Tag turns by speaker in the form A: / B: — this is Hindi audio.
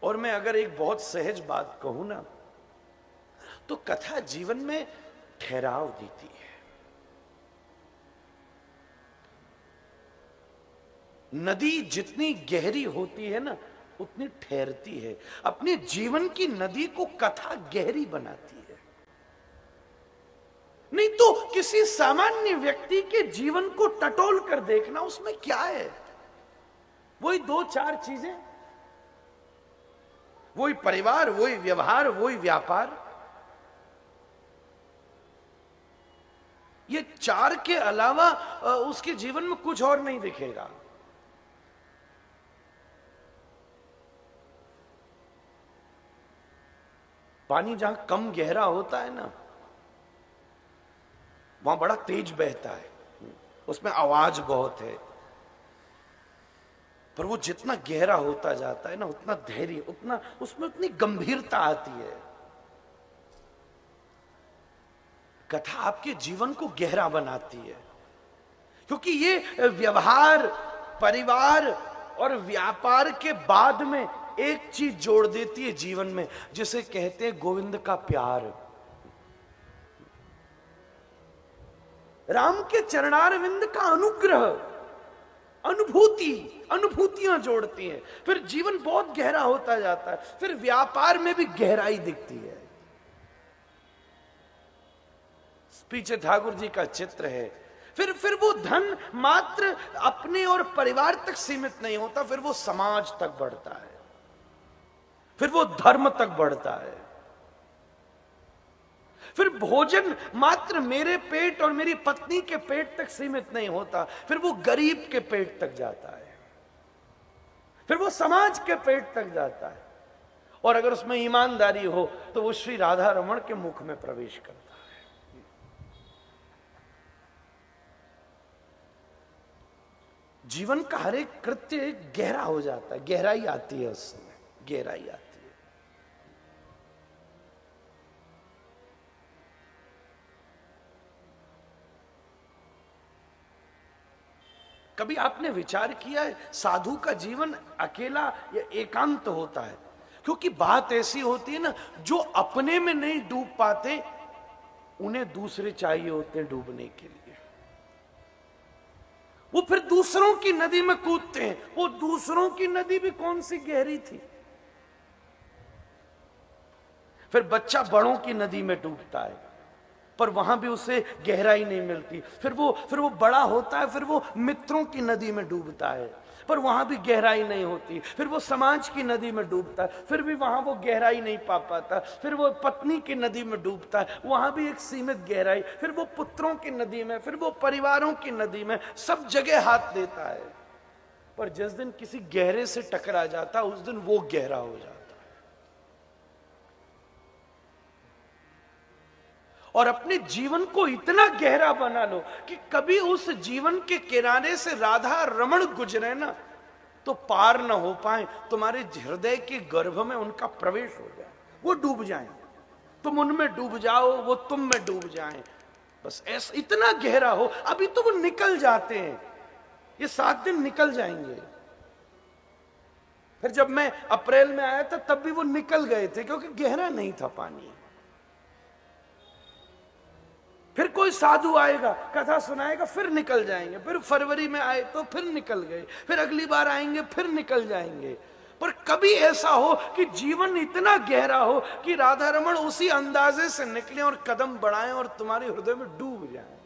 A: और मैं अगर एक बहुत सहज बात कहूं ना, तो कथा जीवन में ठहराव देती है। नदी जितनी गहरी होती है ना, उतनी ठहरती है। अपने जीवन की नदी को कथा गहरी बनाती है। नहीं तो किसी सामान्य व्यक्ति के जीवन को टटोल कर देखना, उसमें क्या है? वही दो चार चीजें, वही परिवार, वही व्यवहार, वही व्यापार। ये चार के अलावा उसके जीवन में कुछ और नहीं दिखेगा। पानी जहां कम गहरा होता है ना, वहां बड़ा तेज बहता है, उसमें आवाज बहुत है। पर वो जितना गहरा होता जाता है ना, उतना धैर्य, उतना उसमें उतनी गंभीरता आती है। कथा आपके जीवन को गहरा बनाती है, क्योंकि ये व्यवहार, परिवार और व्यापार के बाद में एक चीज जोड़ देती है जीवन में, जिसे कहते हैं गोविंद का प्यार। राम के चरणारविंद का अनुग्रह, अनुभूतियां जोड़ती हैं। फिर जीवन बहुत गहरा होता जाता है। फिर व्यापार में भी गहराई दिखती है। पीछे ठाकुर जी का चित्र है। फिर वो धन मात्र अपने और परिवार तक सीमित नहीं होता, फिर वो समाज तक बढ़ता है, फिर वो धर्म तक बढ़ता है। फिर भोजन मात्र मेरे पेट और मेरी पत्नी के पेट तक सीमित नहीं होता, फिर वो गरीब के पेट तक जाता है, फिर वो समाज के पेट तक जाता है। और अगर उसमें ईमानदारी हो तो वो श्री राधा रमण के मुख में प्रवेश करता है। जीवन का हर एक कृत्य गहरा हो जाता है, गहराई आती है, उस समय गहराई आती है। कभी आपने विचार किया है साधु का जीवन अकेला या एकांत होता है? क्योंकि बात ऐसी होती है ना, जो अपने में नहीं डूब पाते उन्हें दूसरे चाहिए होते हैं डूबने के लिए। वो फिर दूसरों की नदी में कूदते हैं। वो दूसरों की नदी भी कौन सी गहरी थी। फिर बच्चा बड़ों की नदी में डूबता है, पर वहां भी उसे गहराई नहीं मिलती। फिर वो बड़ा होता है, फिर वो मित्रों की नदी में डूबता है, पर वहां भी गहराई नहीं होती। फिर वो समाज की नदी में डूबता है, फिर भी वहां वो गहराई नहीं पा पाता। फिर वो पत्नी की नदी में डूबता है, वहां भी एक सीमित गहराई। फिर वो पुत्रों की नदी में, फिर वो परिवारों की नदी में, सब जगह हाथ देता है। पर जिस दिन किसी गहरे से टकरा जाता है, उस दिन वो गहरा हो जाता है। और अपने जीवन को इतना गहरा बना लो कि कभी उस जीवन के किनारे से राधा रमण गुजरे ना, तो पार ना हो पाए, तुम्हारे हृदय के गर्भ में उनका प्रवेश हो जाए, वो डूब जाए, तुम उनमें डूब जाओ, वो तुम में डूब जाए। बस ऐसा इतना गहरा हो। अभी तो वो निकल जाते हैं, ये 7 दिन निकल जाएंगे। फिर जब मैं अप्रैल में आया था तब भी वो निकल गए थे, क्योंकि गहरा नहीं था पानी। फिर कोई साधु आएगा, कथा सुनाएगा, फिर निकल जाएंगे। फिर फरवरी में आए तो फिर निकल गए, फिर अगली बार आएंगे, फिर निकल जाएंगे। पर कभी ऐसा हो कि जीवन इतना गहरा हो कि राधा रमण उसी अंदाजे से निकले और कदम बढ़ाएं और तुम्हारे हृदय में डूब जाएं।